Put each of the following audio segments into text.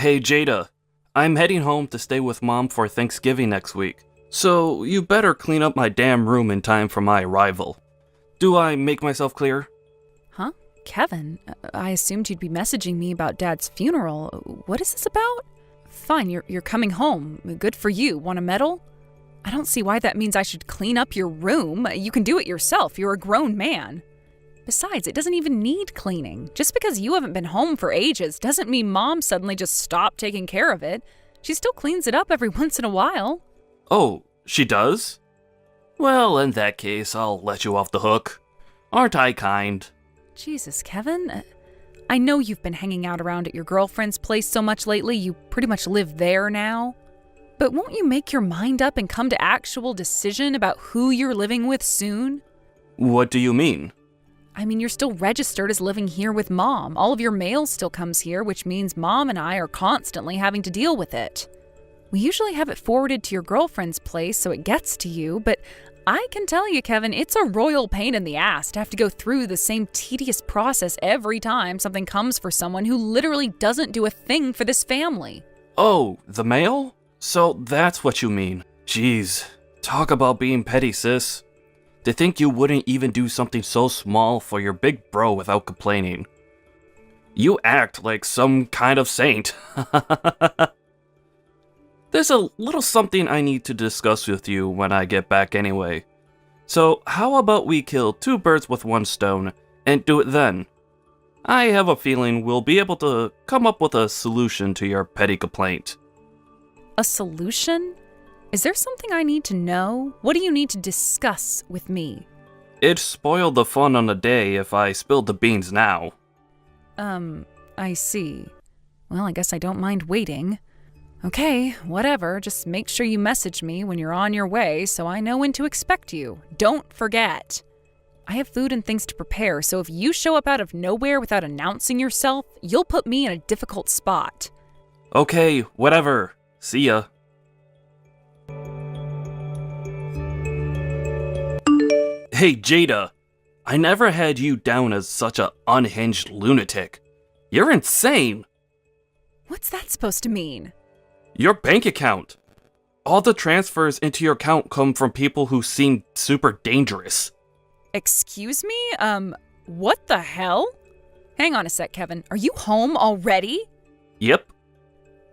Hey Jada, I'm heading home to stay with Mom for Thanksgiving next week, so you better clean up my damn room in time for my arrival. Do I make myself clear? Huh? Kevin, I assumed you'd be messaging me about Dad's funeral. What is this about? Fine, you're coming home. Good for you. Want a medal? I don't see why that means I should clean up your room. You can do it yourself. You're a grown man. Besides, it doesn't even need cleaning. Just because you haven't been home for ages doesn't mean Mom suddenly just stopped taking care of it. She still cleans it up every once in a while. Oh, she does? Well, in that case, I'll let you off the hook. Aren't I kind? Jesus, Kevin. I know you've been hanging out around at your girlfriend's place so much lately, you pretty much live there now. But won't you make your mind up and come to actual decision about who you're living with soon? What do you mean? I mean, you're still registered as living here with Mom. All of your mail still comes here, which means Mom and I are constantly having to deal with it. We usually have it forwarded to your girlfriend's place so it gets to you, but I can tell you, Kevin, it's a royal pain in the ass to have to go through the same tedious process every time something comes for someone who literally doesn't do a thing for this family. Oh, the mail? So that's what you mean. Jeez, talk about being petty, sis. To think you wouldn't even do something so small for your big bro without complaining. You act like some kind of saint. There's a little something I need to discuss with you when I get back anyway. So how about we kill two birds with one stone and do it then? I have a feeling we'll be able to come up with a solution to your petty complaint. A solution? Is there something I need to know? What do you need to discuss with me? It'd spoil the fun on the day if I spilled the beans now. I see. Well, I guess I don't mind waiting. Okay, whatever. Just make sure you message me when you're on your way so I know when to expect you. Don't forget. I have food and things to prepare, so if you show up out of nowhere without announcing yourself, you'll put me in a difficult spot. Okay, whatever. See ya. Hey Jada, I never had you down as such a unhinged lunatic. You're insane. What's that supposed to mean? Your bank account. All the transfers into your account come from people who seem super dangerous. Excuse me? What the hell? Hang on a sec, Kevin. Are you home already? Yep.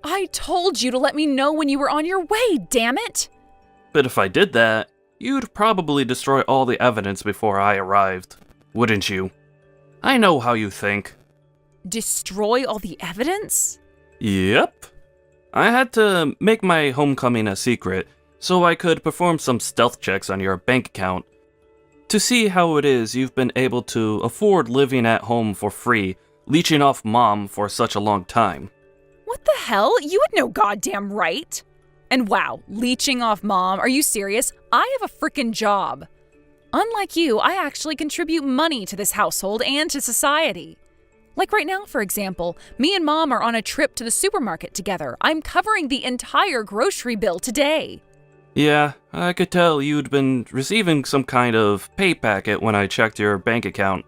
I told you to let me know when you were on your way, damn it! But if I did that, you'd probably destroy all the evidence before I arrived, wouldn't you? I know how you think. Destroy all the evidence? Yep. I had to make my homecoming a secret so I could perform some stealth checks on your bank account to see how it is you've been able to afford living at home for free, leeching off Mom for such a long time. What the hell? You had no goddamn right. And wow, leeching off Mom, are you serious? I have a frickin' job. Unlike you, I actually contribute money to this household and to society. Like right now, for example, me and Mom are on a trip to the supermarket together. I'm covering the entire grocery bill today. Yeah, I could tell you'd been receiving some kind of pay packet when I checked your bank account.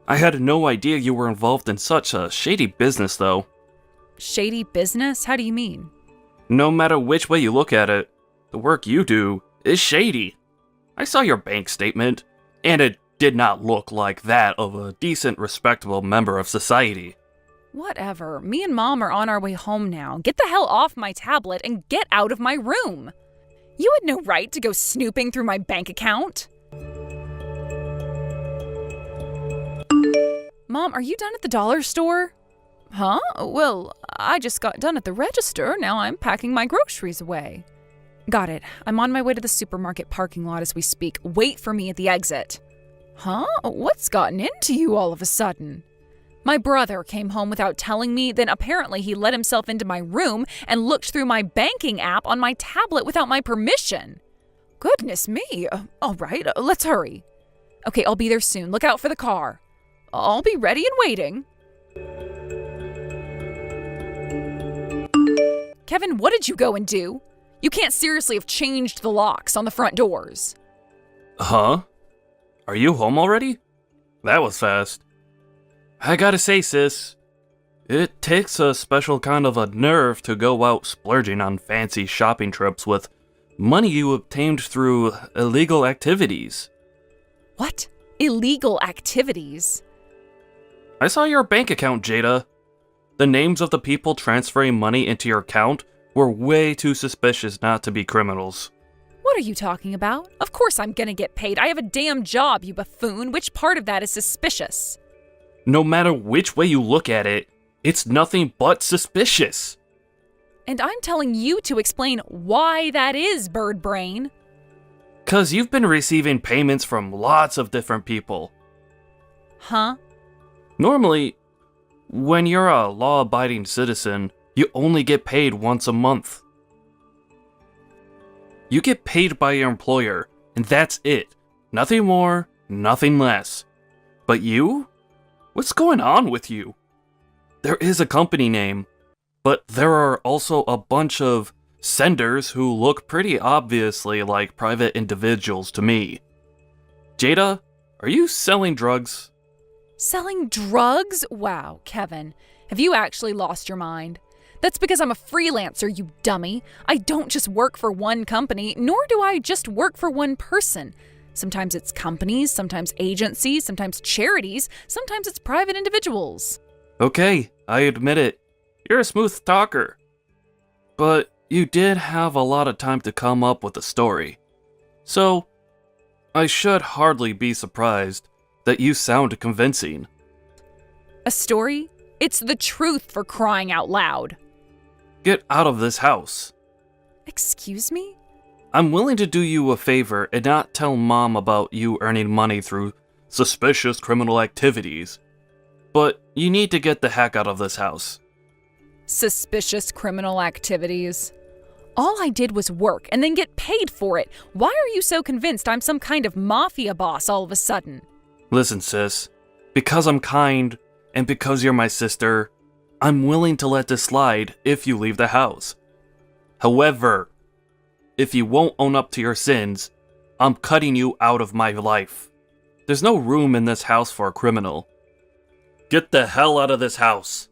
I had no idea you were involved in such a shady business, though. Shady business? How do you mean? No matter which way you look at it, the work you do is shady. I saw your bank statement, and it did not look like that of a decent, respectable member of society. Whatever. Me and Mom are on our way home now. Get the hell off my tablet and get out of my room. You had no right to go snooping through my bank account. Mom, are you done at the dollar store? Huh? Well, I just got done at the register. Now I'm packing my groceries away. Got it. I'm on my way to the supermarket parking lot as we speak. Wait for me at the exit. Huh? What's gotten into you all of a sudden? My brother came home without telling me, then apparently he let himself into my room and looked through my banking app on my tablet without my permission. Goodness me. All right, let's hurry. Okay, I'll be there soon. Look out for the car. I'll be ready and waiting. Kevin, what did you go and do? You can't seriously have changed the locks on the front doors. Huh? Are you home already? That was fast. I gotta say, sis, It takes a special kind of a nerve to go out splurging on fancy shopping trips with money you obtained through illegal activities. What? Illegal activities? I saw your bank account, Jada. The names of the people transferring money into your account were way too suspicious not to be criminals. What are you talking about? Of course I'm gonna get paid. I have a damn job, you buffoon. Which part of that is suspicious? No matter which way you look at it, it's nothing but suspicious. And I'm telling you to explain why that is, bird brain. 'Cause you've been receiving payments from lots of different people. Huh? Normally, when you're a law-abiding citizen, you only get paid once a month. You get paid by your employer, and that's it. Nothing more, nothing less. But you? What's going on with you? There is a company name, but there are also a bunch of senders who look pretty obviously like private individuals to me. Jada, are you selling drugs? Selling drugs? Wow, Kevin. Have you actually lost your mind? That's because I'm a freelancer, you dummy. I don't just work for one company, nor do I just work for one person. Sometimes it's companies, sometimes agencies, sometimes charities, sometimes it's private individuals. Okay, I admit it. You're a smooth talker. But you did have a lot of time to come up with a story. So, I should hardly be surprised that you sound convincing. A story? It's the truth, for crying out loud. Get out of this house. Excuse me? I'm willing to do you a favor and not tell Mom about you earning money through suspicious criminal activities. But you need to get the heck out of this house. Suspicious criminal activities? All I did was work and then get paid for it. Why are you so convinced I'm some kind of mafia boss all of a sudden? Listen, sis. Because I'm kind, and because you're my sister, I'm willing to let this slide if you leave the house. However, if you won't own up to your sins, I'm cutting you out of my life. There's no room in this house for a criminal. Get the hell out of this house.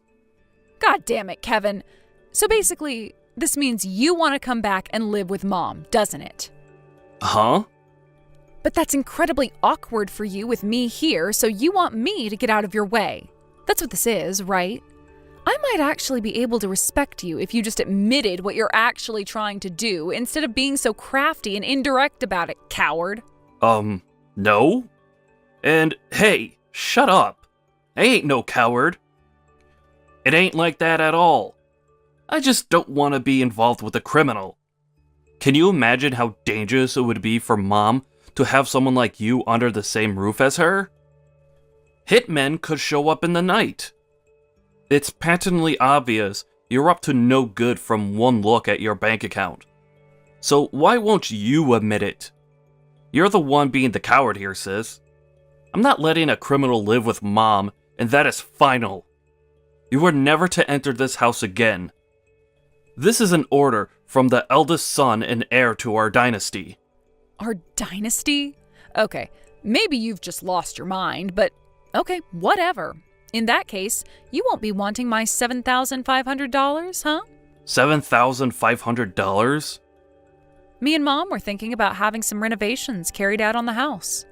God damn it, Kevin. So basically, this means you want to come back and live with Mom, doesn't it? Huh? But that's incredibly awkward for you with me here, so you want me to get out of your way. That's what this is, right? I might actually be able to respect you if you just admitted what you're actually trying to do instead of being so crafty and indirect about it, coward. No? And hey, shut up. I ain't no coward. It ain't like that at all. I just don't want to be involved with a criminal. Can you imagine how dangerous it would be for Mom to have someone like you under the same roof as her? Hitmen could show up in the night. It's patently obvious you're up to no good from one look at your bank account. So why won't you admit it? You're the one being the coward here, sis. I'm not letting a criminal live with Mom, and that is final. You are never to enter this house again. This is an order from the eldest son and heir to our dynasty. Our dynasty? Okay, maybe you've just lost your mind, but okay, whatever. In that case, you won't be wanting my $7,500, huh? $7,500? Me and Mom were thinking about having some renovations carried out on the house.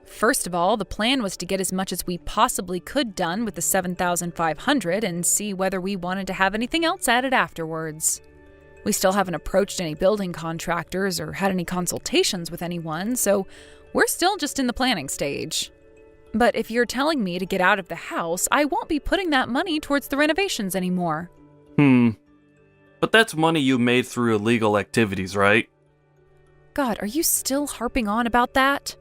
First of all, the plan was to get as much as we possibly could done with the $7,500 and see whether we wanted to have anything else added afterwards. We still haven't approached any building contractors or had any consultations with anyone, so we're still just in the planning stage. But if you're telling me to get out of the house, I won't be putting that money towards the renovations anymore. But that's money you made through illegal activities, right? God, are you still harping on about that?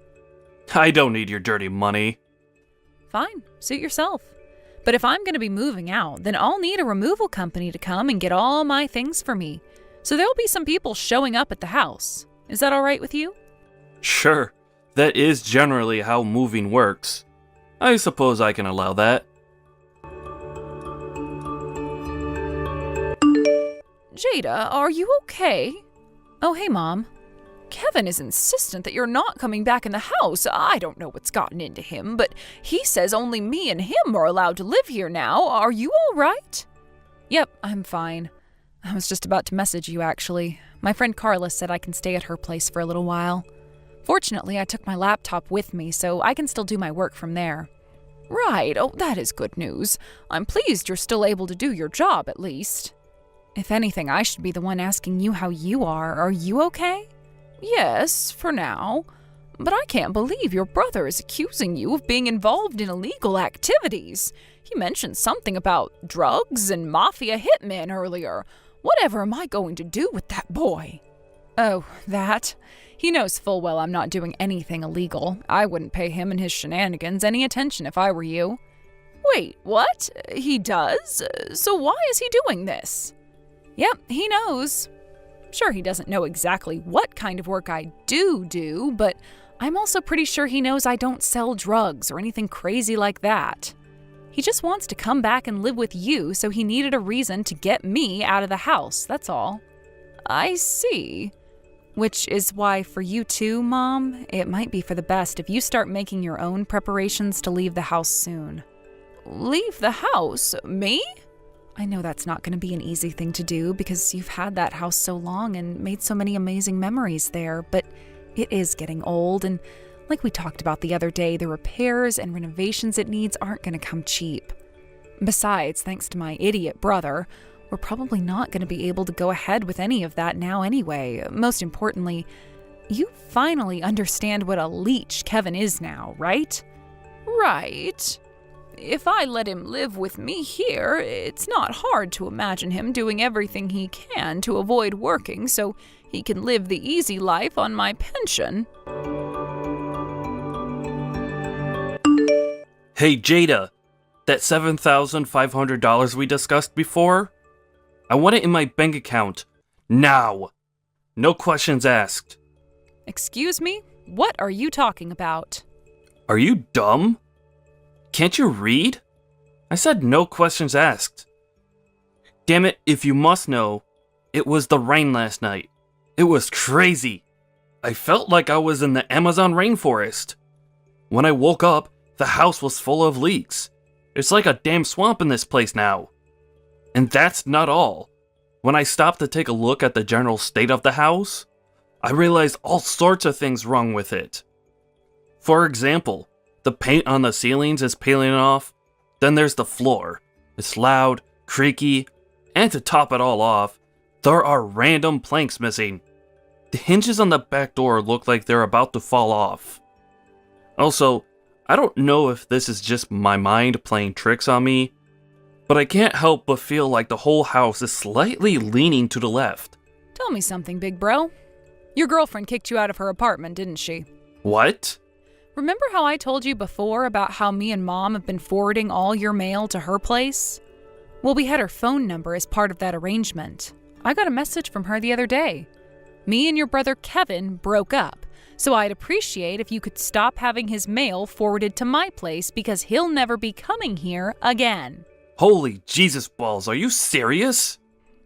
I don't need your dirty money. Fine, suit yourself. But if I'm going to be moving out, then I'll need a removal company to come and get all my things for me. So there'll be some people showing up at the house. Is that all right with you? Sure, that is generally how moving works. I suppose I can allow that. Jada, are you okay? Oh, hey, Mom. Kevin is insistent that you're not coming back in the house. I don't know what's gotten into him, but he says only me and him are allowed to live here now. Are you all right? Yep, I'm fine. I was just about to message you, actually. My friend Carla said I can stay at her place for a little while. Fortunately, I took my laptop with me, so I can still do my work from there. Right, oh, that is good news. I'm pleased you're still able to do your job, at least. If anything, I should be the one asking you how you are. Are you okay? Yes, for now. But I can't believe your brother is accusing you of being involved in illegal activities. He mentioned something about drugs and mafia hitmen earlier. Whatever am I going to do with that boy? Oh, that? He knows full well I'm not doing anything illegal. I wouldn't pay him and his shenanigans any attention if I were you. Wait, what? He does? So why is he doing this? Yep, he knows. Sure, he doesn't know exactly what kind of work I do, but I'm also pretty sure he knows I don't sell drugs or anything crazy like that. He just wants to come back and live with you, so he needed a reason to get me out of the house, that's all. I see. Which is why for you too, Mom, it might be for the best if you start making your own preparations to leave the house soon. Leave the house? Me? I know that's not going to be an easy thing to do because you've had that house so long and made so many amazing memories there, but it is getting old, and like we talked about the other day, the repairs and renovations it needs aren't going to come cheap. Besides, thanks to my idiot brother, we're probably not going to be able to go ahead with any of that now anyway. Most importantly, you finally understand what a leech Kevin is now, right? Right. If I let him live with me here, it's not hard to imagine him doing everything he can to avoid working so he can live the easy life on my pension. Hey Jada, that $7,500 we discussed before? I want it in my bank account. Now! No questions asked. Excuse me? What are you talking about? Are you dumb? Can't you read? I said no questions asked. Damn it, if you must know, it was the rain last night. It was crazy. I felt like I was in the Amazon rainforest. When I woke up, the house was full of leaks. It's like a damn swamp in this place now. And that's not all. When I stopped to take a look at the general state of the house, I realized all sorts of things wrong with it. For example, the paint on the ceilings is peeling off. Then there's the floor. It's loud, creaky, and to top it all off, there are random planks missing. The hinges on the back door look like they're about to fall off. Also, I don't know if this is just my mind playing tricks on me, but I can't help but feel like the whole house is slightly leaning to the left. Tell me something, big bro. Your girlfriend kicked you out of her apartment, didn't she? What? Remember how I told you before about how me and Mom have been forwarding all your mail to her place? Well, we had her phone number as part of that arrangement. I got a message from her the other day. Me and your brother Kevin broke up, so I'd appreciate if you could stop having his mail forwarded to my place because he'll never be coming here again. Holy Jesus balls, are you serious?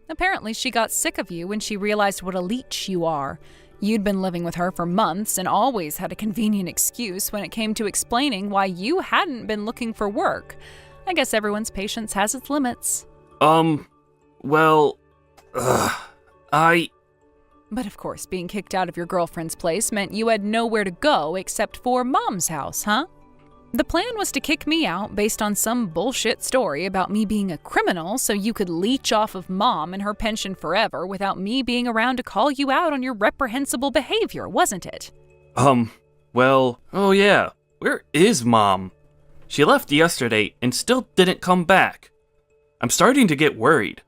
Apparently she got sick of you when she realized what a leech you are. You'd been living with her for months and always had a convenient excuse when it came to explaining why you hadn't been looking for work. I guess everyone's patience has its limits. Well, But of course, being kicked out of your girlfriend's place meant you had nowhere to go except for Mom's house, huh? The plan was to kick me out based on some bullshit story about me being a criminal so you could leech off of Mom and her pension forever without me being around to call you out on your reprehensible behavior, wasn't it? Well, oh yeah, where is Mom? She left yesterday and still didn't come back. I'm starting to get worried.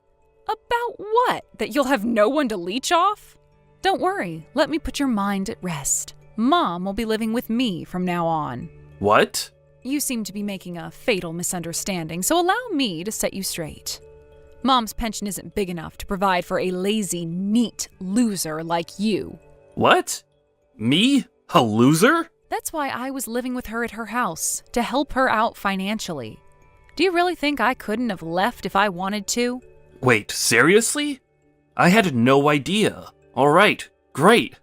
About what? That you'll have no one to leech off? Don't worry, let me put your mind at rest. Mom will be living with me from now on. What? You seem to be making a fatal misunderstanding, so allow me to set you straight. Mom's pension isn't big enough to provide for a lazy, neat loser like you. What? Me? A loser? That's why I was living with her at her house, to help her out financially. Do you really think I couldn't have left if I wanted to? Wait, seriously? I had no idea. Alright, great.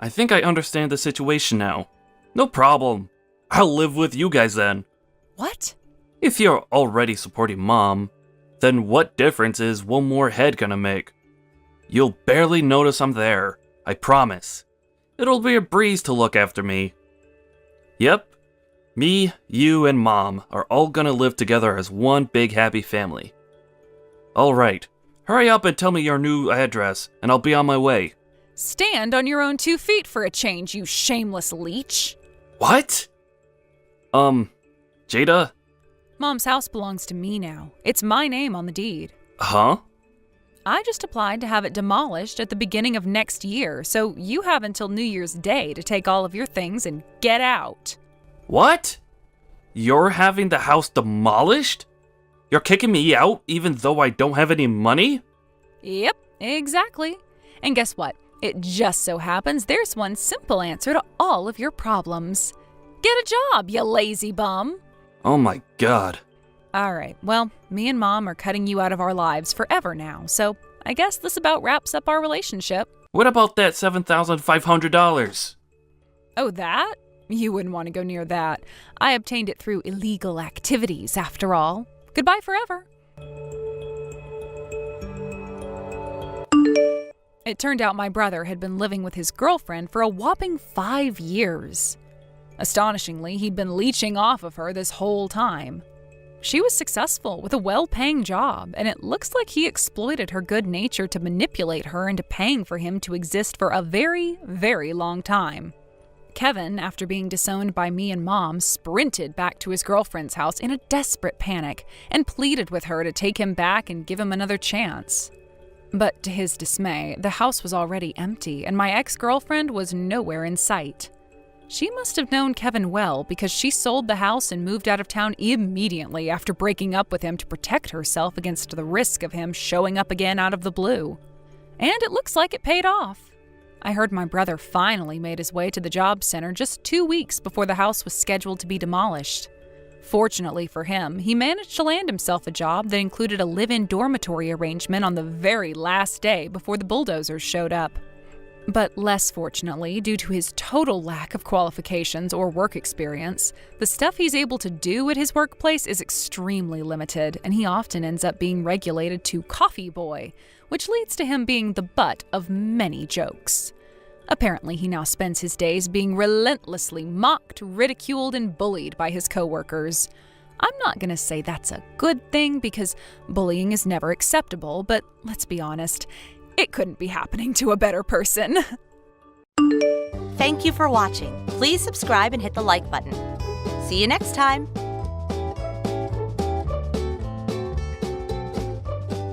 I think I understand the situation now. No problem. I'll live with you guys then. What? If you're already supporting Mom, then what difference is one more head gonna make? You'll barely notice I'm there, I promise. It'll be a breeze to look after me. Yep, me, you, and Mom are all gonna live together as one big happy family. Alright, hurry up and tell me your new address, and I'll be on my way. Stand on your own 2 feet for a change, you shameless leech. What? Jada? Mom's house belongs to me now. It's my name on the deed. Huh? I just applied to have it demolished at the beginning of next year, so you have until New Year's Day to take all of your things and get out. What? You're having the house demolished? You're kicking me out even though I don't have any money? Yep, exactly. And guess what? It just so happens there's one simple answer to all of your problems. Get a job, you lazy bum. Oh my god. All right, well, me and Mom are cutting you out of our lives forever now, so I guess this about wraps up our relationship. What about that $7,500? Oh, that? You wouldn't want to go near that. I obtained it through illegal activities, after all. Goodbye forever. It turned out my brother had been living with his girlfriend for a whopping 5 years. Astonishingly, he'd been leeching off of her this whole time. She was successful with a well-paying job, and it looks like he exploited her good nature to manipulate her into paying for him to exist for a very, very long time. Kevin, after being disowned by me and Mom, sprinted back to his girlfriend's house in a desperate panic and pleaded with her to take him back and give him another chance. But to his dismay, the house was already empty, and my ex-girlfriend was nowhere in sight. She must have known Kevin well because she sold the house and moved out of town immediately after breaking up with him to protect herself against the risk of him showing up again out of the blue. And it looks like it paid off. I heard my brother finally made his way to the job center just 2 weeks before the house was scheduled to be demolished. Fortunately for him, he managed to land himself a job that included a live-in dormitory arrangement on the very last day before the bulldozers showed up. But less fortunately, due to his total lack of qualifications or work experience, the stuff he's able to do at his workplace is extremely limited, and he often ends up being regulated to coffee boy, which leads to him being the butt of many jokes. Apparently, he now spends his days being relentlessly mocked, ridiculed, and bullied by his coworkers. I'm not going to say that's a good thing because bullying is never acceptable, but let's be honest, it couldn't be happening to a better person. Thank you for watching. Please subscribe and hit the like button. See you next time.